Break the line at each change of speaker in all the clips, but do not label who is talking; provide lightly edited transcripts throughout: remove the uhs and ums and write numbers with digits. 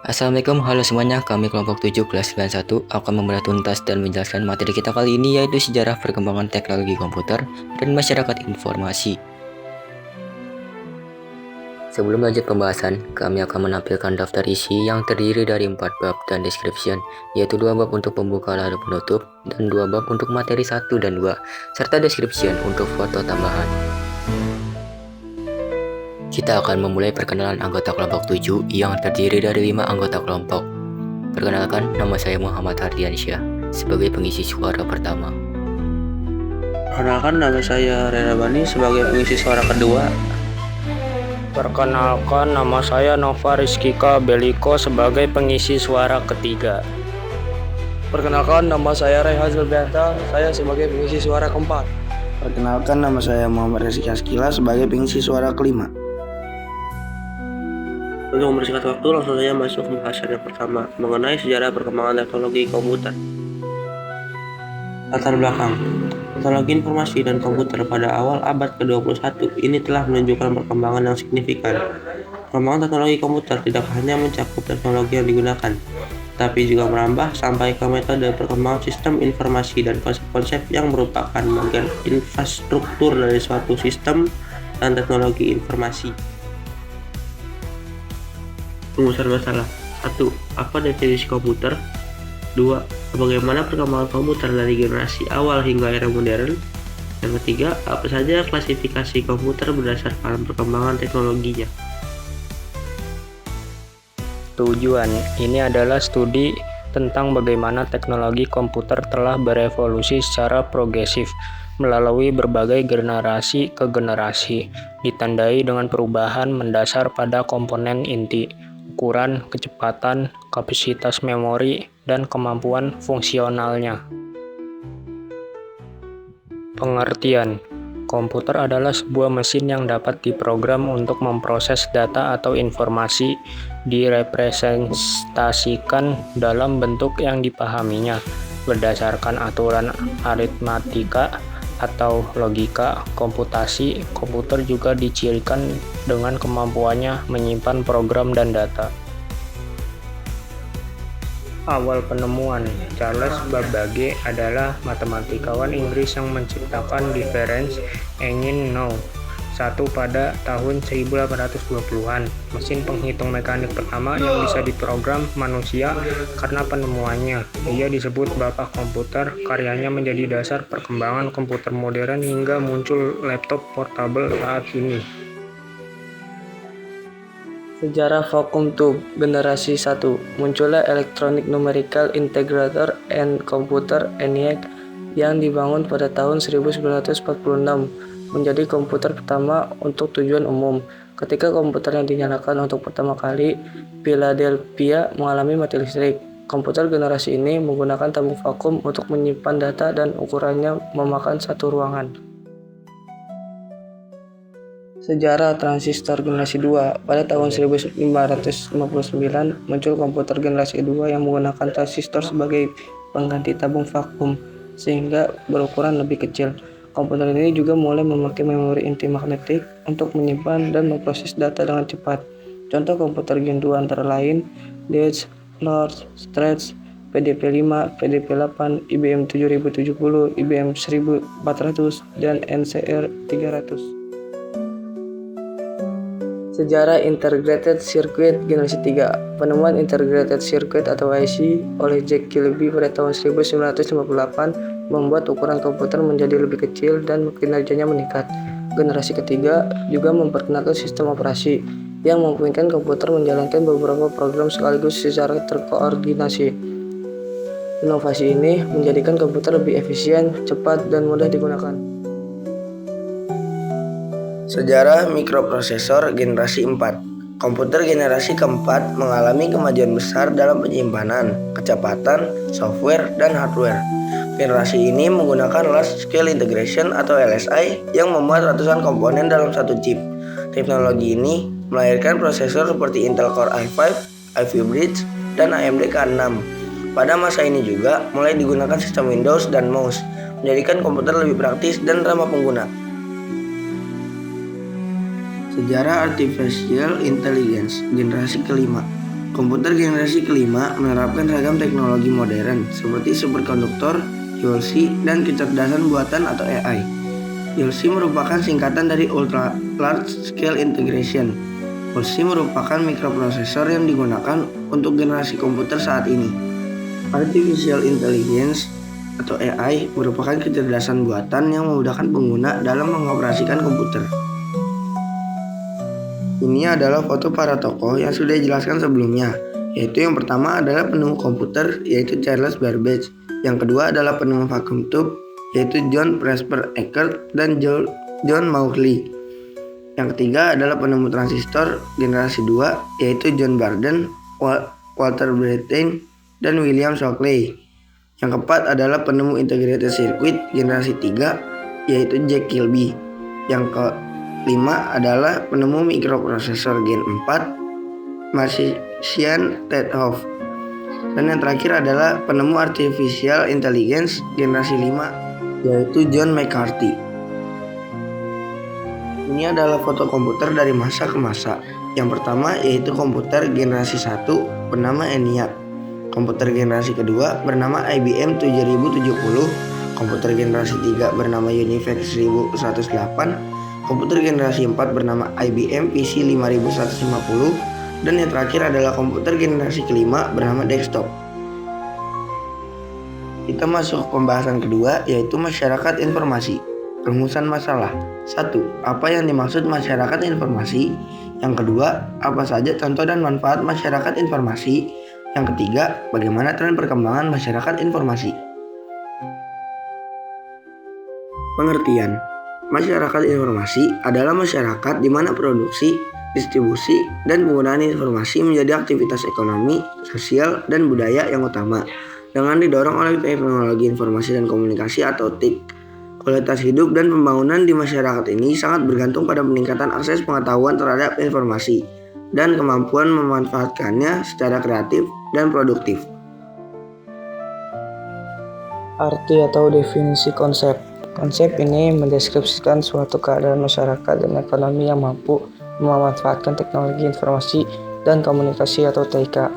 Assalamualaikum, halo semuanya, kami kelompok 7 kelas 91 akan membahas tuntas dan menjelaskan materi kita kali ini, yaitu sejarah perkembangan teknologi komputer dan masyarakat informasi. Sebelum lanjut pembahasan, kami akan menampilkan daftar isi yang terdiri dari 4 bab dan description, yaitu 2 bab untuk pembuka lalu penutup, dan 2 bab untuk materi 1 dan 2, serta description untuk foto tambahan. Kita akan memulai perkenalan anggota kelompok 7 yang terdiri dari 5 anggota kelompok. Perkenalkan, nama saya Muhammad Hardiansyah sebagai pengisi suara pertama.
Perkenalkan, nama saya Rera Bani sebagai pengisi suara kedua.
Perkenalkan, nama saya Nova Rizkika Beliko sebagai pengisi suara ketiga.
Perkenalkan, nama saya Rehan Zulbianta, saya sebagai pengisi suara keempat.
Perkenalkan, nama saya Muhammad Rizky Askila sebagai pengisi suara kelima.
Untuk mempersingkat waktu, langsung saja masuk ke pembahasan yang pertama mengenai sejarah perkembangan teknologi komputer. Latar belakang. Teknologi informasi dan komputer pada awal abad ke-21 ini telah menunjukkan perkembangan yang signifikan. Perkembangan teknologi komputer tidak hanya mencakup teknologi yang digunakan, tapi juga merambah sampai ke metode perkembangan sistem informasi dan konsep-konsep yang merupakan bagian infrastruktur dari suatu sistem dan teknologi informasi. Rumusan masalah. 1. Apa definisi komputer? 2. Bagaimana perkembangan komputer dari generasi awal hingga era modern? Yang ketiga, apa saja klasifikasi komputer berdasarkan perkembangan teknologinya?
Tujuan ini adalah studi tentang bagaimana teknologi komputer telah berevolusi secara progresif melalui berbagai generasi ke generasi, ditandai dengan perubahan mendasar pada komponen inti, ukuran, kecepatan, kapasitas memori, dan kemampuan fungsionalnya. Pengertian. Komputer adalah sebuah mesin yang dapat diprogram untuk memproses data atau informasi, direpresentasikan dalam bentuk yang dipahaminya berdasarkan aturan aritmatika atau logika komputasi. Komputer juga dicirikan dengan kemampuannya menyimpan program dan data. Awal penemuan. Charles Babbage adalah matematikawan Inggris yang menciptakan difference engine No. 1 pada tahun 1820-an. Mesin penghitung mekanik pertama yang bisa diprogram manusia karena penemuannya. Dia disebut bapak komputer. Karyanya menjadi dasar perkembangan komputer modern hingga muncul laptop portable saat ini.
Sejarah vacuum tube generasi 1. Munculnya Electronic Numerical Integrator and Computer ENIAC yang dibangun pada tahun 1946 menjadi komputer pertama untuk tujuan umum. Ketika komputer yang dinyalakan untuk pertama kali, Philadelphia mengalami mati listrik. Komputer generasi ini menggunakan tabung vakum untuk menyimpan data dan ukurannya memakan satu ruangan. Sejarah transistor generasi 2. Pada tahun 1559 muncul komputer generasi 2 yang menggunakan transistor sebagai pengganti tabung vakum sehingga berukuran lebih kecil. Komputer ini juga mulai memakai memori inti magnetik untuk menyimpan dan memproses data dengan cepat. Contoh komputer Gen 2 antara lain Disk, Lord, Stretch, PDP-5, PDP-8, IBM 7070, IBM 1400, dan NCR 300. Sejarah Integrated Circuit generasi 3. Penemuan Integrated Circuit atau IC oleh Jack Kilby pada tahun 1958 membuat ukuran komputer menjadi lebih kecil dan kinerjanya meningkat. Generasi ketiga juga memperkenalkan sistem operasi yang memungkinkan komputer menjalankan beberapa program sekaligus secara terkoordinasi. Inovasi ini menjadikan komputer lebih efisien, cepat, dan mudah digunakan.
Sejarah mikroprosesor generasi 4. Komputer generasi keempat mengalami kemajuan besar dalam penyimpanan, kecepatan, software, dan hardware. Generasi ini menggunakan Large Scale Integration atau LSI yang memuat ratusan komponen dalam satu chip. Teknologi ini melahirkan prosesor seperti Intel Core i5, Ivy Bridge, dan AMD K6. Pada masa ini juga mulai digunakan sistem Windows dan mouse, menjadikan komputer lebih praktis dan ramah pengguna. Sejarah Artificial Intelligence generasi kelima. Komputer generasi kelima menerapkan ragam teknologi modern seperti superkonduktor, ULC, dan kecerdasan buatan atau AI. ULC merupakan singkatan dari Ultra Large Scale Integration. ULC merupakan mikroprosesor yang digunakan untuk generasi komputer saat ini. Artificial Intelligence atau AI merupakan kecerdasan buatan yang memudahkan pengguna dalam mengoperasikan komputer. Ini adalah foto para tokoh yang sudah dijelaskan sebelumnya, yaitu yang pertama adalah penemu komputer, yaitu Charles Babbage. Yang kedua adalah penemu vacuum tube, yaitu John Presper Eckert dan John Mauchly. Yang ketiga adalah penemu transistor generasi 2, yaitu John Barden, Walter Brattain, dan William Shockley. Yang keempat adalah penemu integrated circuit generasi 3, yaitu Jack Kilby. Yang kelima adalah penemu mikroprosesor Gen 4, Marcian Tethoff. Dan yang terakhir adalah penemu artificial intelligence generasi 5, yaitu John McCarthy. Ini adalah foto komputer dari masa ke masa. Yang pertama yaitu komputer generasi 1 bernama ENIAC. Komputer generasi kedua bernama IBM 7070. Komputer generasi 3 bernama UNIVAC 1108. Komputer generasi 4 bernama IBM PC 5150. Dan yang terakhir adalah komputer generasi kelima bernama desktop. Kita masuk ke pembahasan kedua, yaitu masyarakat informasi. Rumusan masalah. 1. Apa yang dimaksud masyarakat informasi? Yang kedua, apa saja contoh dan manfaat masyarakat informasi? Yang ketiga, bagaimana tren perkembangan masyarakat informasi? Pengertian. Masyarakat informasi adalah masyarakat di mana produksi, distribusi, dan penggunaan informasi menjadi aktivitas ekonomi, sosial, dan budaya yang utama, dengan didorong oleh teknologi informasi dan komunikasi atau TIK. Kualitas hidup dan pembangunan di masyarakat ini sangat bergantung pada peningkatan akses pengetahuan terhadap informasi dan kemampuan memanfaatkannya secara kreatif dan produktif.
Arti atau definisi konsep. Konsep ini mendeskripsikan suatu keadaan masyarakat dan ekonomi yang mampu memanfaatkan teknologi informasi dan komunikasi atau TIK.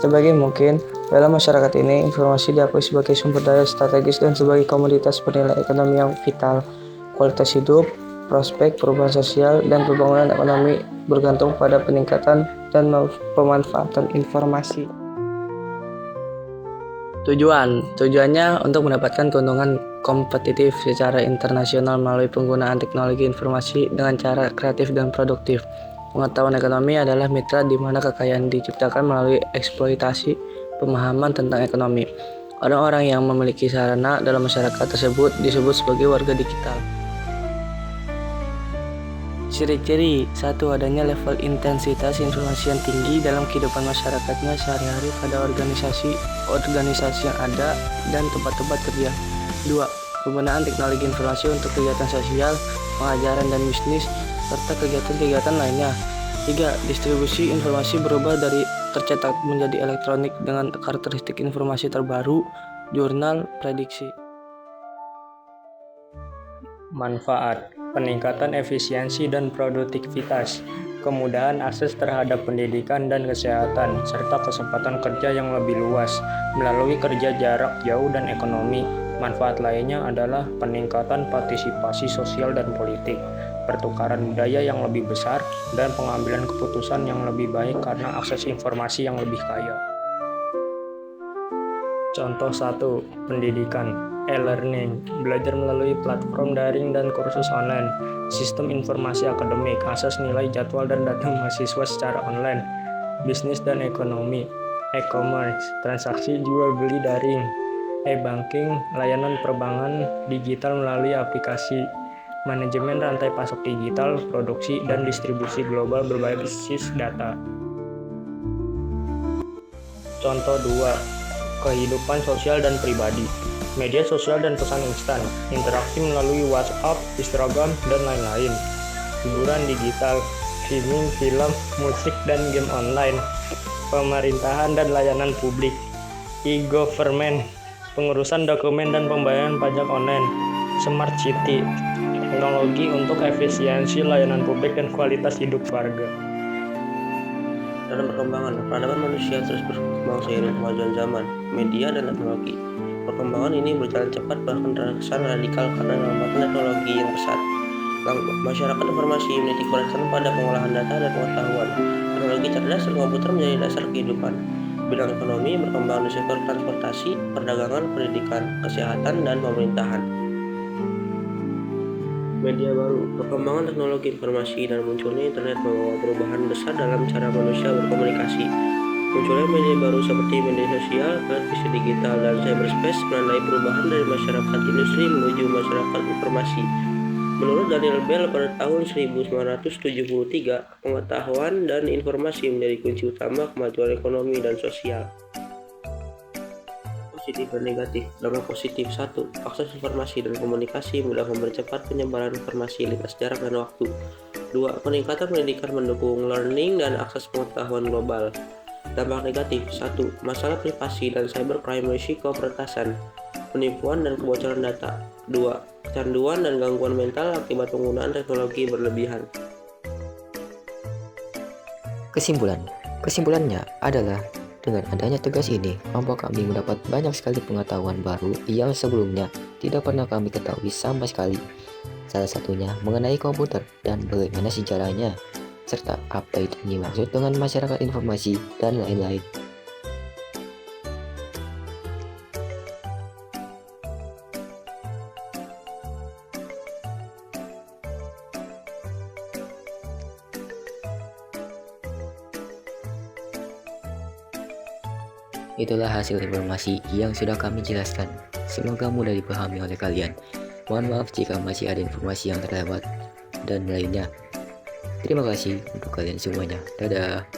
Sebagai mungkin, dalam masyarakat ini, informasi diakui sebagai sumber daya strategis dan sebagai komoditas bernilai ekonomi yang vital. Kualitas hidup, prospek perubahan sosial, dan pembangunan ekonomi bergantung pada peningkatan dan pemanfaatan informasi. Tujuannya untuk mendapatkan keuntungan kompetitif secara internasional melalui penggunaan teknologi informasi dengan cara kreatif dan produktif. Pengetahuan ekonomi adalah mitra di mana kekayaan diciptakan melalui eksploitasi pemahaman tentang ekonomi. Orang-orang yang memiliki sarana dalam masyarakat tersebut disebut sebagai warga digital. Ciri-ciri. 1. Adanya level intensitas informasi yang tinggi dalam kehidupan masyarakatnya sehari-hari pada organisasi yang ada dan tempat-tempat kerja. 2. Penggunaan teknologi informasi untuk kegiatan sosial, pengajaran dan bisnis, serta kegiatan-kegiatan lainnya. 3. Distribusi informasi berubah dari tercetak menjadi elektronik dengan karakteristik informasi terbaru, jurnal, prediksi.
Manfaat. Peningkatan efisiensi dan produktivitas, kemudahan akses terhadap pendidikan dan kesehatan, serta kesempatan kerja yang lebih luas melalui kerja jarak jauh dan ekonomi. Manfaat lainnya adalah peningkatan partisipasi sosial dan politik, pertukaran budaya yang lebih besar, dan pengambilan keputusan yang lebih baik karena akses informasi yang lebih kaya. Contoh 1. Pendidikan. E-learning, belajar melalui platform daring dan kursus online. Sistem informasi akademik, akses nilai, jadwal, dan data mahasiswa secara online. Bisnis dan ekonomi. E-commerce, transaksi jual beli daring. E-banking, layanan perbankan digital melalui aplikasi. Manajemen rantai pasok digital, produksi dan distribusi global berbasis data. Contoh 2. Kehidupan sosial dan pribadi. Media sosial dan pesan instan, interaksi melalui WhatsApp, Instagram, dan lain-lain. Hiburan digital, streaming, film, musik, dan game online. Pemerintahan dan layanan publik. E-government, pengurusan dokumen dan pembayaran pajak online. Smart city, teknologi untuk efisiensi layanan publik dan kualitas hidup warga.
dalam perkembangan, peradaban manusia terus berkembang seiring kemajuan zaman, media, dan teknologi. Perkembangan ini berjalan cepat bahkan terkesan radikal karena memanfaatkan teknologi yang pesat. Masyarakat informasi meniti keberhasilan pada pengolahan data dan pengetahuan. Teknologi cerdas dan komputer menjadi dasar kehidupan. Bidang ekonomi berkembang di sektor transportasi, perdagangan, pendidikan, kesehatan, dan pemerintahan. Media baru, perkembangan teknologi informasi dan munculnya internet membawa perubahan besar dalam cara manusia berkomunikasi. Munculnya media baru seperti media sosial, televisi digital, dan cyberspace menandai perubahan dari masyarakat industri menuju masyarakat informasi. Menurut Daniel Bell pada tahun 1973, pengetahuan dan informasi menjadi kunci utama kemajuan ekonomi dan sosial. Positif dan negatif. Dampak positif 1. Akses informasi dan komunikasi mudah mempercepat penyebaran informasi lintas jarak dan waktu. 2. Peningkatan pendidikan mendukung learning dan akses pengetahuan global. Dampak negatif 1. Masalah privasi dan cybercrime, risiko peretasan, penipuan dan kebocoran data. 2. Kecanduan dan gangguan mental akibat penggunaan teknologi berlebihan.
Kesimpulannya adalah dengan adanya tugas ini, membuat kami mendapat banyak sekali pengetahuan baru yang sebelumnya tidak pernah kami ketahui sama sekali. Salah satunya mengenai komputer dan bagaimana sejarahnya, serta apa itu dimaksud dengan masyarakat informasi dan lain-lain. Itulah hasil informasi yang sudah kami jelaskan. Semoga mudah dipahami oleh kalian. Mohon maaf jika masih ada informasi yang terlewat dan lainnya. Terima kasih untuk kalian semuanya. Dadah.